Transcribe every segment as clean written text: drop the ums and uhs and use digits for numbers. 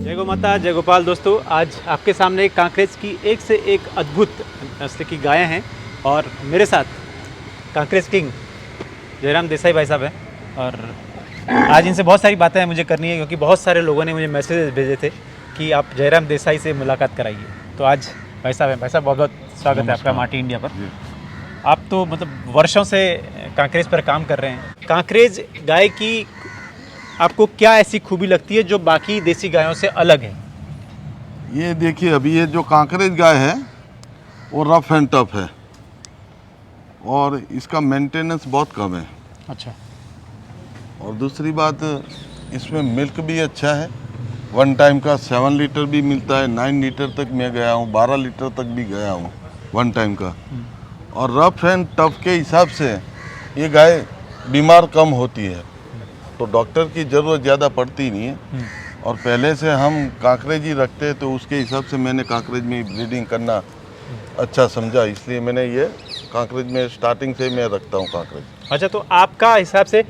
जय गौ माता, जय गोपाल। दोस्तों, आज आपके सामने एक कांकरेज की एक से एक अद्भुत नस्ल की गायें हैं और मेरे साथ कांकरेज किंग जयराम देसाई भाई साहब हैं। और आज इनसे बहुत सारी बातें मुझे करनी है क्योंकि बहुत सारे लोगों ने मुझे मैसेजेस भेजे थे कि आप जयराम देसाई से मुलाकात कराइए। तो आज भाई साहब हैं। भाई साहब, बहुत बहुत स्वागत है आपका माटी इंडिया पर। आप तो मतलब वर्षों से कांकरेज पर काम कर रहे हैं। कांकरेज गाय की आपको क्या ऐसी खूबी लगती है जो बाकी देसी गायों से अलग है? ये देखिए, अभी ये जो कांकरेज गाय है वो रफ एंड टफ है और इसका मेंटेनेंस बहुत कम है। अच्छा। और दूसरी बात, इसमें मिल्क भी अच्छा है। वन टाइम का 7 लीटर भी मिलता है, 9 लीटर तक मैं गया हूँ, 12 लीटर तक भी गया हूँ वन टाइम का। और रफ एंड टफ के हिसाब से ये गाय बीमार कम होती है, तो डॉक्टर की ज़रूरत ज़्यादा पड़ती नहीं है। और पहले से हम कांकरेज ही रखते हैं, तो उसके हिसाब से मैंने कांकरेज में ब्रीडिंग करना अच्छा समझा, इसलिए मैंने ये कांकरेज में स्टार्टिंग से मैं रखता हूँ कांकरेज। अच्छा, तो आपका हिसाब से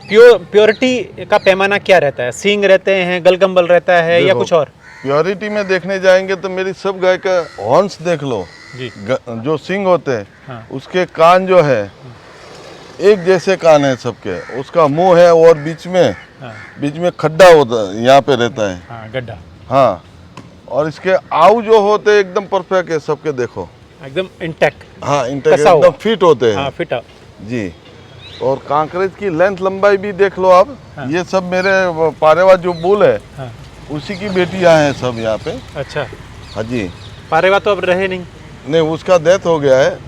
प्योरिटी का पैमाना क्या रहता है? सींग रहते हैं, गलगंबल रहता है या कुछ और? प्योरिटी में देखने जाएंगे तो मेरी सब गाय का हॉर्न्स देख लो जी। जो सींग होते हैं, हाँ। उसके कान जो है एक जैसे कान है सबके। उसका मुंह है और बीच में खड्डा होता है, यहाँ पे रहता है। हाँ, गड्ढा। हाँ, और इसके आऊ जो होते हैं एकदम परफेक्ट है सबके, देखो एकदम इंटैक्ट। हाँ, इंटेक एकदम फिट होते हैं। हाँ, फिट अप जी। और कांकरेज की लेंथ लंबाई भी देख लो आप। हाँ। ये सब मेरे पारेवा जो बुल है, हाँ। उसी की बेटियां हैं सब यहाँ पे। अच्छा। हाँ जी। पारेवा तो अब रहे नहीं। उसका डेथ हो गया है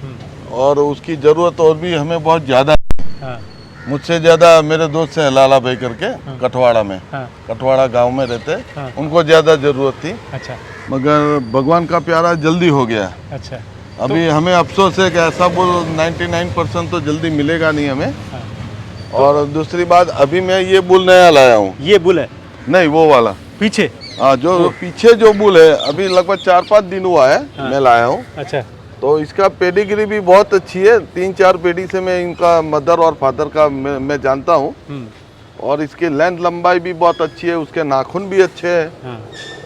और उसकी ज़रूरत और भी हमें बहुत ज़्यादा है। हाँ। मुझसे ज़्यादा मेरे दोस्त है लाला भाई करके, कटवाड़ा में। हाँ। कटवाड़ा गांव में रहते, हाँ। उनको ज़्यादा ज़रूरत थी, अच्छा। मगर भगवान का प्यारा जल्दी हो गया। अच्छा। अभी हमें अफसोस है कि ऐसा बुल 99% तो जल्दी मिलेगा नहीं हमें। हाँ। और दूसरी बात, अभी मैं ये बुल नया लाया हूँ। ये बुल है? नहीं, वो वाला पीछे। हाँ, जो पीछे जो बुल है, अभी लगभग 4-5 दिन हुआ है। हाँ। मैं लाया हूँ। अच्छा। तो इसका पेडिग्री भी बहुत अच्छी है। 3-4 पेडी से मैं इनका मदर और फादर का मैं जानता हूँ। और इसकी लेंथ लंबाई भी बहुत अच्छी है, उसके नाखून भी अच्छे हैं। हाँ।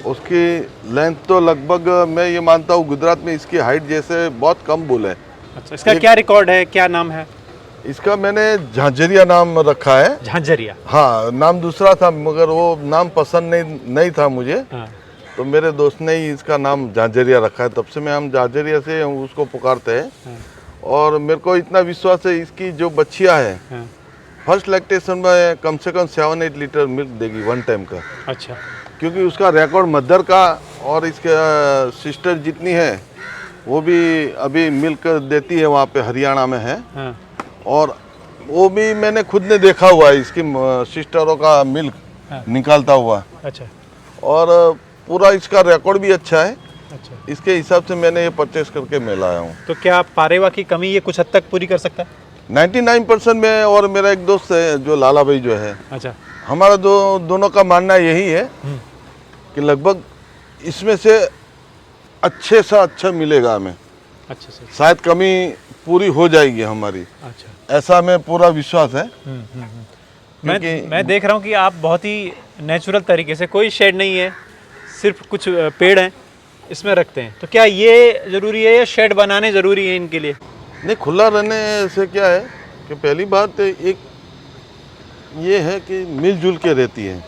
उसकी लेंथ तो लगभग मैं ये मानता हूँ गुजरात में इसकी हाइट जैसे बहुत कम बुल है। अच्छा, इसका क्या रिकॉर्ड है, क्या नाम है? इसका मैंने झांझरिया नाम रखा है। झांझरिया? हाँ, नाम दूसरा था मगर वो नाम पसंद नहीं था मुझे। हाँ। तो मेरे दोस्त ने ही इसका नाम झांझरिया रखा है, तब से मैं हम झांझरिया से उसको पुकारते हैं। हाँ। और मेरे को इतना विश्वास है, इसकी जो बच्चियाँ है हाँ। फर्स्ट लैक्टेशन में कम से कम 7-8 लीटर मिल्क देगी वन टाइम का। अच्छा। क्योंकि उसका रिकॉर्ड मदर का और इसके सिस्टर जितनी है वो भी अभी मिल्क देती है, वहाँ पे हरियाणा में है। हाँ। और वो भी मैंने खुद ने देखा हुआ है, इसकी सिस्टरों का मिल्क हाँ। निकालता हुआ। अच्छा। और पूरा इसका रिकॉर्ड भी अच्छा है। अच्छा। इसके हिसाब से मैंने ये परचेस करके मैं लाया हूँ। तो क्या पारेवा की कमी ये कुछ हद तक पूरी कर सकता है? 99% में। और मेरा एक दोस्त है जो लाला भाई जो है, अच्छा। हमारा दोनों का मानना यही है कि लगभग इसमें से अच्छे से अच्छा मिलेगा हमें। अच्छा सर। शायद कमी पूरी हो जाएगी हमारी, अच्छा। ऐसा हमें पूरा विश्वास है। मैं देख रहा हूँ कि आप बहुत ही नेचुरल तरीके से, कोई शेड नहीं है, सिर्फ कुछ पेड़ हैं, इसमें रखते हैं। तो क्या ये ज़रूरी है या शेड बनाने ज़रूरी है इनके लिए? नहीं, खुला रहने से क्या है कि पहली बात एक ये है कि मिलजुल के रहती है,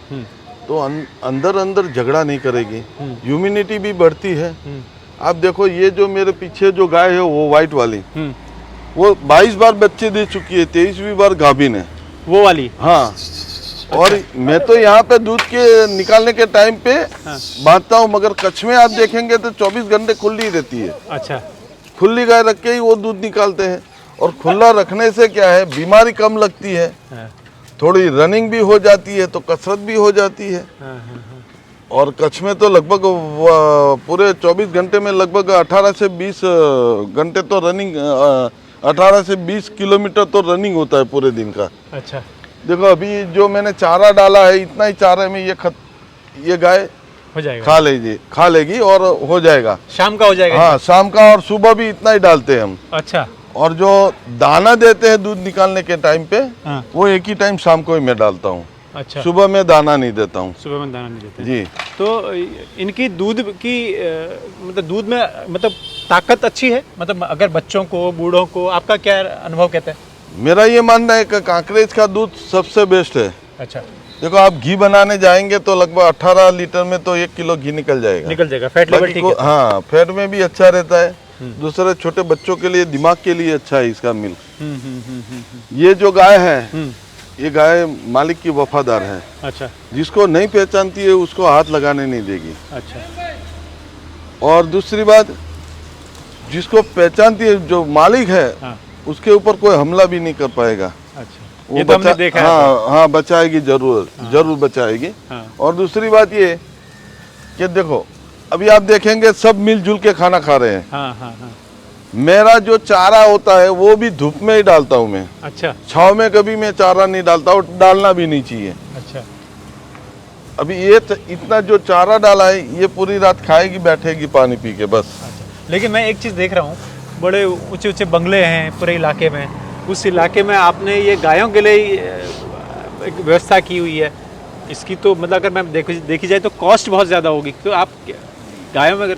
तो अंदर अंदर झगड़ा नहीं करेगी, ह्यूमिनिटी भी बढ़ती है। आप देखो, ये जो मेरे पीछे जो गाय है वो वाइट वाली, वो 22 बार बच्चे दे चुकी है, 23वीं बार गाभिन है वो वाली? हाँ। और मैं तो यहाँ पे दूध के निकालने के टाइम पे बांधता हूँ, मगर कच्छ में आप देखेंगे तो 24 घंटे खुली रहती है। अच्छा। खुली गाय रख के ही वो दूध निकालते हैं। और खुला रखने से क्या है, बीमारी कम लगती है। हाँ। थोड़ी रनिंग भी हो जाती है, तो कसरत भी हो जाती है। हाँ। हाँ। और कच्छ में तो लगभग पूरे 24 घंटे में लगभग 18 से 20 घंटे तो रनिंग, 18 से 20 किलोमीटर तो रनिंग होता है पूरे दिन का। अच्छा। देखो, अभी जो मैंने चारा डाला है, इतना ही चारे में ये गाय हो जाएगा, खा लेगी और हो जाएगा। शाम का हो जाएगा? हाँ, शाम का। और सुबह भी इतना ही डालते हैं हम। अच्छा। और जो दाना देते हैं दूध निकालने के टाइम पे, हाँ। वो एक ही टाइम शाम को ही मैं डालता हूँ। अच्छा, सुबह में दाना नहीं देता हूँ सुबह में दाना नहीं देते। जी। तो इनकी दूध की मतलब दूध में मतलब ताकत अच्छी है, मतलब अगर बच्चों को बूढ़ों को, आपका क्या अनुभव कहता है? मेरा ये मानना है कि कांकरेज का दूध सबसे बेस्ट है। अच्छा, देखो आप घी बनाने जाएंगे तो लगभग 18 लीटर में तो 1 किलो घी निकल जाएगा। निकल जाएगा, फैट लेवल बाकी ठीक को, है। हाँ फैट में भी अच्छा रहता है। दूसरे छोटे बच्चों के लिए, दिमाग के लिए अच्छा है इसका मिल्क। ये जो गाय है, ये गाय मालिक की वफादार है। अच्छा, जिसको नहीं पहचानती है उसको हाथ लगाने नहीं देगी। अच्छा, और दूसरी बात, जिसको पहचानती है, जो मालिक है, हाँ, उसके ऊपर कोई हमला भी नहीं कर पाएगा। अच्छा, वो ये तो हमने देखा है। हाँ हाँ, बचाएगी जरूर, जरूर बचाएगी। हाँ, और दूसरी बात ये कि देखो अभी आप देखेंगे सब मिलजुल के खाना खा रहे हैं। हाँ, हाँ, हाँ, मेरा जो चारा होता है वो भी धूप में ही डालता हूँ मैं, अच्छा, छाव में कभी मैं चारा नहीं डालता और डालना भी नहीं चाहिए। अच्छा, अभी ये इतना जो चारा डाला है ये पूरी रात खाएगी बैठेगी पानी पी के बस। अच्छा। लेकिन मैं एक चीज़ देख रहा हूँ, बड़े ऊंचे ऊंचे बंगले हैं पूरे इलाके में। उस इलाके में आपने ये गायों के लिए ही, एक व्यवस्था की हुई है। इसकी तो मतलब अगर मैं देखी जाए तो कॉस्ट बहुत ज़्यादा होगी। तो आप गायों में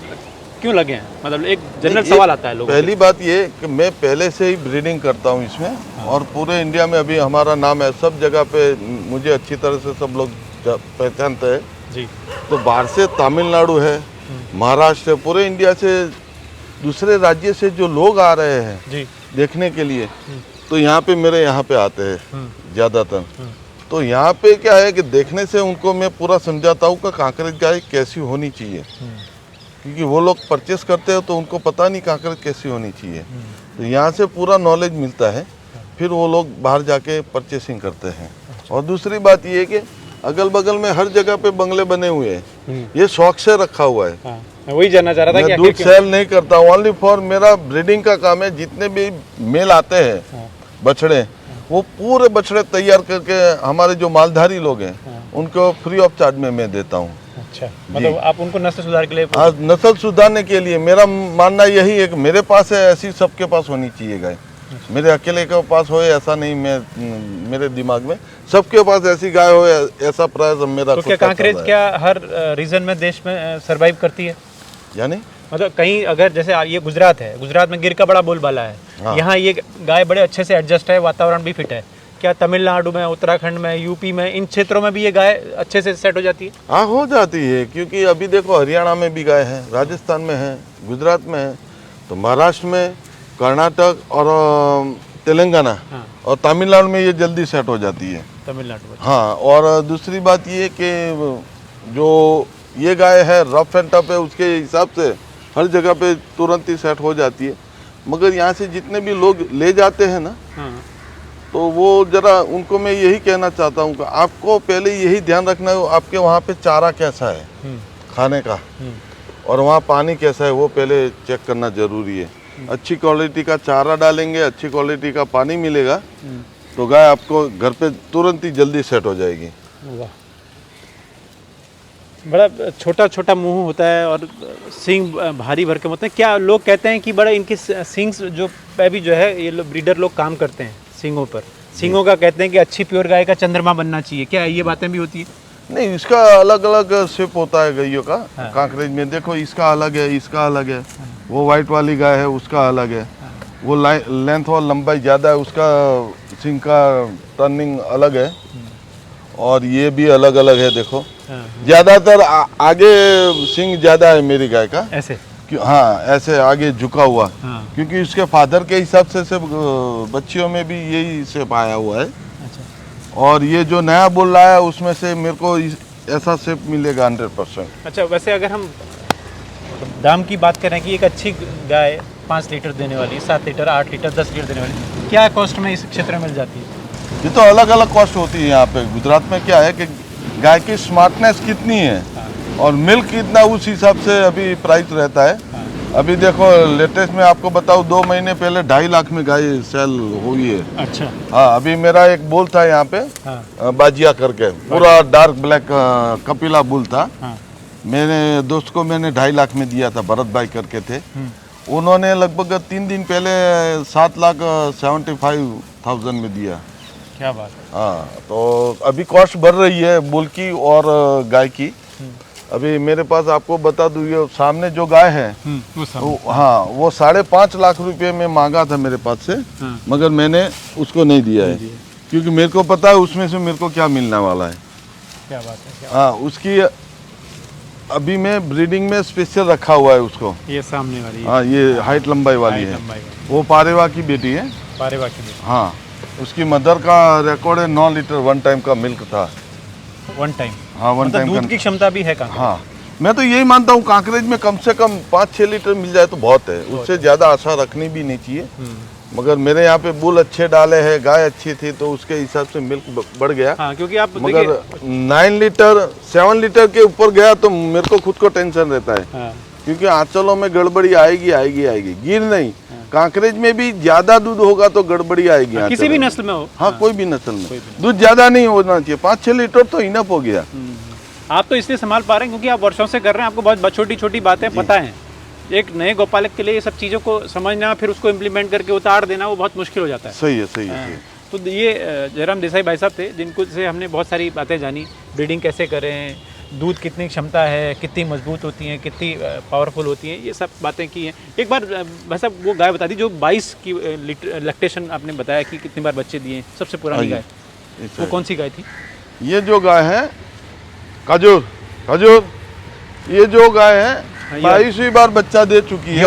क्यों लगे हैं, मतलब एक जनरल सवाल आता है लोगों पहली बात ये कि मैं पहले से ही ब्रीडिंग करता हूँ इसमें। और पूरे इंडिया में अभी हमारा नाम है, सब जगह पे मुझे अच्छी तरह से सब लोग पहचानते हैं जी। तो बाहर से तमिलनाडु है, महाराष्ट्र है, पूरे इंडिया से, दूसरे राज्य से जो लोग आ रहे हैं जी, देखने के लिए, तो यहाँ पे मेरे यहाँ पे आते हैं ज़्यादातर। तो यहाँ पे क्या है कि देखने से उनको मैं पूरा समझाता हूँ कि कांकरेज गाय कैसी होनी चाहिए, क्योंकि वो लोग परचेस करते हैं तो उनको पता नहीं कांकरेज कैसी होनी चाहिए। तो यहाँ से पूरा नॉलेज मिलता है, फिर वो लोग बाहर जाके परचेसिंग करते हैं। और दूसरी बात ये है कि अगल बगल में हर जगह पे बंगले बने हुए हैं, ये शौक से रखा हुआ है। हाँ, मैं वही जानना चाह रहा था मैं कि दूध सेल नहीं करता हूँ, ओनली फॉर मेरा ब्रीडिंग का काम है। जितने भी मेल आते हैं बछड़े, वो पूरे बछड़े तैयार करके हमारे जो मालधारी लोग हैं उनको फ्री ऑफ चार्ज में मैं देता हूँ। अच्छा, मतलब आप उनको नस्ल सुधार के लिए? हाँ, नस्ल सुधारने के लिए मेरा मानना यही है कि मेरे पास है ऐसी सबके पास होनी चाहिए गाय। मेरे अकेले के पास हो ऐसा नहीं, मैं मेरे दिमाग में सबके पास ऐसी गाय हो ऐसा प्रयास मेरा। तो क्या कांकरेज क्या हर रीजन में देश में सरवाइव करती है? यानी मतलब कहीं अगर जैसे ये गुजरात है, गुजरात में गिर का बड़ा बोलबाला है। हाँ। यहाँ ये गाय बड़े अच्छे से एडजस्ट है, वातावरण भी फिट है। क्या तमिलनाडु में, उत्तराखंड में, यूपी में, इन क्षेत्रों में भी ये गाय अच्छे से सेट हो जाती है? हाँ, हो जाती है, क्योंकि अभी देखो हरियाणा में भी गाय है, राजस्थान में है, गुजरात में है, तो महाराष्ट्र में, कर्नाटक और तेलंगाना और तमिलनाडु में ये जल्दी सेट हो जाती है। तमिलनाडु में। हाँ, और दूसरी बात ये कि जो ये गाय है रफ एंड टफ है, उसके हिसाब से हर जगह पे तुरंत ही सेट हो जाती है। मगर यहाँ से जितने भी लोग ले जाते हैं ना, तो वो जरा उनको मैं यही कहना चाहता हूँ कि आपको पहले यही ध्यान रखना है आपके वहाँ पे चारा कैसा है खाने का, और वहाँ पानी कैसा है वो पहले चेक करना जरूरी है। अच्छी क्वालिटी का चारा डालेंगे, अच्छी क्वालिटी का पानी मिलेगा, तो गाय आपको घर पे तुरंत ही जल्दी सेट हो जाएगी। वाह, बड़ा छोटा छोटा मुंह होता है और सींग भारी भरकम होते हैं। क्या लोग कहते हैं कि बड़ा इनकी सींग्स जो पे भी जो है, ये लोग ब्रीडर लोग काम करते हैं सींगों पर, सींगों का कहते हैं कि अच्छी प्योर गाय का चंद्रमा बनना चाहिए। क्या ये बातें भी होती है? नहीं, इसका अलग अलग शेप होता है गायों का। कांकरेज में देखो इसका अलग है, इसका अलग है। वो वाइट वाली गाय है उसका अलग है, वो लेंथ और लंबाई ज़्यादा है, उसका सींग का टर्निंग अलग है, और ये भी अलग अलग है। देखो ज़्यादातर आगे सींग ज़्यादा है मेरी गाय का, ऐसे। हाँ, ऐसे आगे झुका हुआ, क्योंकि उसके फादर के हिसाब से सिर्फ बच्चियों में भी यही शेप आया हुआ है। और ये जो नया बोल रहा है उसमें से मेरे को ऐसा शेप मिलेगा 100%। अच्छा, वैसे अगर हम दाम की बात करें कि एक अच्छी गाय 5 लीटर देने वाली, 7 लीटर, 8 लीटर, 10 लीटर देने वाली, क्या कॉस्ट में इस क्षेत्र में मिल जाती है? ये तो अलग अलग कॉस्ट होती है यहाँ पे। गुजरात में क्या है कि गाय की स्मार्टनेस कितनी है और मिल्क कितना, उस हिसाब से अभी प्राइस रहता है। अभी देखो लेटेस्ट में आपको बताऊँ, 2 महीने पहले 2.5 लाख में गाय सेल हुई है। अच्छा। हाँ, अभी मेरा एक बुल था यहाँ पे, बाजिया करके, पूरा डार्क ब्लैक कपिला बुल था। मेरे दोस्त को मैंने 2.5 लाख में दिया था, भरत भाई करके थे। उन्होंने लगभग 3 दिन पहले 7,75,000 में दिया। क्या बात है। हाँ, तो अभी कॉस्ट बढ़ रही है बुल की और गाय की। अभी मेरे पास आपको बता दूँ, ये सामने जो गाय है हाँ, वो 5.5 लाख रुपए में मांगा था मेरे पास से। मगर मैंने उसको नहीं दिया है, क्योंकि मेरे को पता है उसमें से मेरे को क्या मिलने वाला है। क्या बात है। हाँ, उसकी अभी मैं ब्रीडिंग में स्पेशल रखा हुआ है उसको। ये सामने वाली, हाँ, ये हाइट लंबाई वाली है। वो पारेवा की बेटी है। पारेवा की बेटी। हाँ, उसकी मदर का रिकॉर्ड है 9 लीटर वन टाइम का मिल्क था। One time? हाँ, वन टाइम दूध की क्षमता भी है कांकरेज। हाँ, मैं तो यही मानता हूँ कांकरेज में कम से कम 5-6 लीटर मिल जाए तो बहुत है, उससे ज़्यादा आशा रखनी भी नहीं चाहिए। मगर मेरे यहाँ पे बुल अच्छे डाले हैं, गाय अच्छी थी, तो उसके हिसाब से मिल्क बढ़ गया। हाँ, क्योंकि आप मगर 9 लीटर 7 लीटर के ऊपर गया तो मेरे को खुद को टेंशन रहता है। हाँ। क्योंकि आंचलों में गड़बड़ी आएगी, गिर नहीं। कांकरेज में भी ज्यादा दूध होगा तो गड़बड़ी आएगी। किसी भी नस्ल में हो। हाँ, कोई भी नस्ल में दूध ज्यादा नहीं होना चाहिए, 5-6 लीटर तो इनफ हो गया। आप तो इसलिए संभाल पा रहे हैं क्योंकि आप वर्षों से कर रहे हैं, आपको बहुत छोटी छोटी बातें पता हैं। एक नए गौपालक के लिए ये सब चीज़ों को समझना, फिर उसको इम्प्लीमेंट करके उतार देना, वो बहुत मुश्किल हो जाता है। सही है। तो ये जयराम देसाई भाई साहब थे, जिनको से हमने बहुत सारी बातें जानी। ब्रीडिंग कैसे करें, दूध कितनी क्षमता है, कितनी मजबूत होती हैं, कितनी पावरफुल होती हैं, ये सब बातें की हैं। एक बार भाई साहब वो गाय बता दी जो 22 की लैक्टेशन आपने बताया कि कितनी बार बच्चे दिए, सबसे पुरानी गाय वो कौन सी गाय थी? ये जो गाय है खजूर, ये जो गाय है 22वीं बार बच्चा दे चुकी है।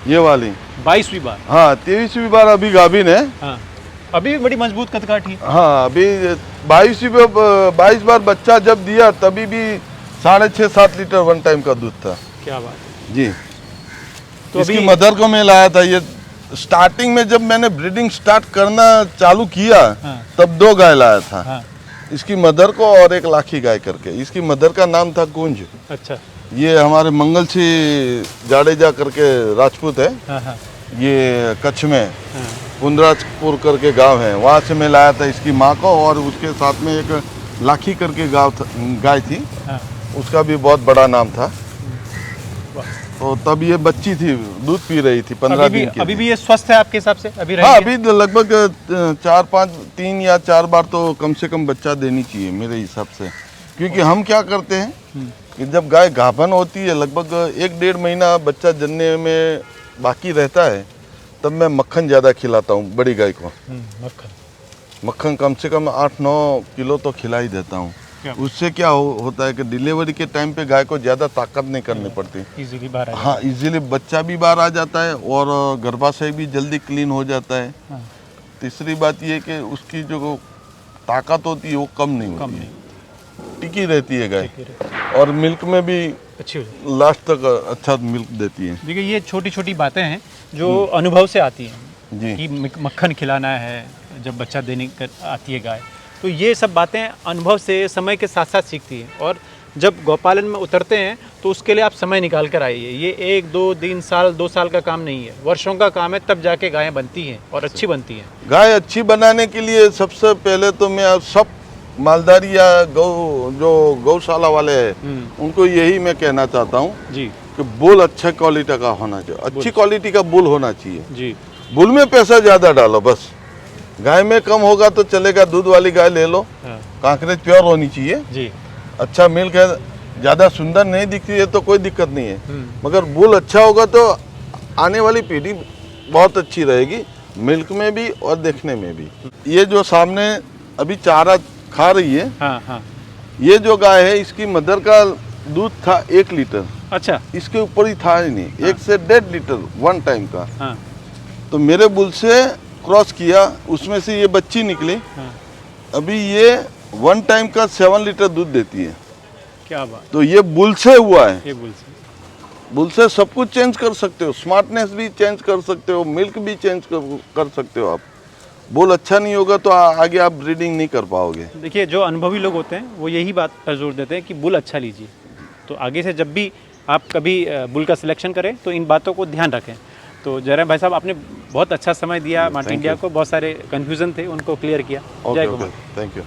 ये वाली 22वीं बार? हाँ, 23वीं बार अभी गाभिन है। हाँ, अभी भी बड़ी मजबूत कदकाठी है। हाँ, अभी 22 बार बच्चा जब दिया तभी भी 6.5-7 लीटर वन टाइम का दूध था। क्या बात है जी। तो इसकी अभी मदर को मैं लाया था। ये स्टार्टिंग में जब मैंने ब्रीडिंग स्टार्ट करना चालू किया तब 2 गाय लाया था। हाँ। इसकी मदर को और एक लाखी गाय करके। इसकी मदर का नाम था कुंज। अच्छा। ये हमारे मंगल सिंह जाडेजा करके राजपूत है। हाँ। ये कच्छ में कुंदराजपुर करके गांव है, वहाँ से मैं लाया था इसकी माँ को, और उसके साथ में एक लाखी करके गाय थी। हाँ। उसका भी बहुत बड़ा नाम था। तो तब ये बच्ची थी, दूध पी रही थी, 15 दिन की। अभी भी ये स्वस्थ है आपके हिसाब से? अभी हाँ, अभी लगभग 3 या 4 बार तो कम से कम बच्चा देनी चाहिए मेरे हिसाब से। क्योंकि हम क्या करते हैं कि जब गाय गाभन होती है, लगभग 1-1.5 महीना बच्चा जनने में बाकी रहता है, तब मैं मक्खन ज़्यादा खिलाता हूँ बड़ी गाय को। मक्खन कम से कम 8-9 किलो तो खिला ही देता हूँ। उससे क्या होता है कि डिलीवरी के टाइम पे गाय को ज़्यादा ताकत नहीं करनी पड़ती, इजीली बाहर हाँ, इजीली बच्चा भी बाहर आ जाता है और गर्भाशय भी जल्दी क्लीन हो जाता है। तीसरी बात ये कि उसकी जो ताकत होती है वो कम नहीं होती, टिकी रहती है गाय, और मिल्क में भी अच्छी लास्ट तक अच्छा मिल्क देती है। देखिए, ये छोटी छोटी बातें हैं जो अनुभव से आती हैं जी। कि मक्खन खिलाना है जब बच्चा देने आती है गाय, तो ये सब बातें अनुभव से समय के साथ साथ सीखती हैं। और जब गौपालन में उतरते हैं तो उसके लिए आप समय निकाल कर आइए। ये 1-2 साल 2 साल का काम नहीं है, वर्षों का काम है, तब जाके गायें बनती हैं और अच्छी बनती हैं। गाय अच्छी बनाने के लिए सबसे पहले तो मैं सब मालदारी या गौशाला वाले हैं उनको यही मैं कहना चाहता हूँ जी कि बुल अच्छा क्वालिटी का होना चाहिए, अच्छी क्वालिटी का बुल होना चाहिए जी। बुल में पैसा ज़्यादा डालो बस, गाय में कम होगा तो चलेगा, दूध वाली गाय ले लो। कांकरेज प्योर होनी चाहिए जी, अच्छा मिल्क है, ज़्यादा सुंदर नहीं दिखती है तो कोई दिक्कत नहीं है, मगर बुल अच्छा होगा तो आने वाली पीढ़ी बहुत अच्छी रहेगी, मिल्क में भी और देखने में भी। ये जो सामने अभी चारा खा रही है, हाँ। ये जो गाय है इसकी मदर का दूध था 1 लीटर। अच्छा। इसके ऊपर ही था ही नहीं, 1 से 1.5 लीटर वन टाइम का। हाँ। तो मेरे बुल से क्रॉस किया, उसमें से ये बच्ची निकली। हाँ। अभी ये वन टाइम का 7 लीटर दूध देती है। क्या बात। तो ये बुल से हुआ है, ये बुल से सब कुछ चेंज कर सकते हो, स्मार्टनेस भी चेंज कर सकते हो, मिल्क भी चेंज कर सकते हो आप। बुल अच्छा नहीं होगा तो आगे आप ब्रीडिंग नहीं कर पाओगे। देखिए, जो अनुभवी लोग होते हैं वो यही बात पर जोर देते हैं कि बुल अच्छा लीजिए, तो आगे से जब भी आप कभी बुल का सिलेक्शन करें तो इन बातों को ध्यान रखें। तो जयराम भाई साहब, आपने बहुत अच्छा समय दिया मार्ट इंडिया को, बहुत सारे कन्फ्यूज़न थे उनको क्लियर किया। जय गोमाता। Thank you.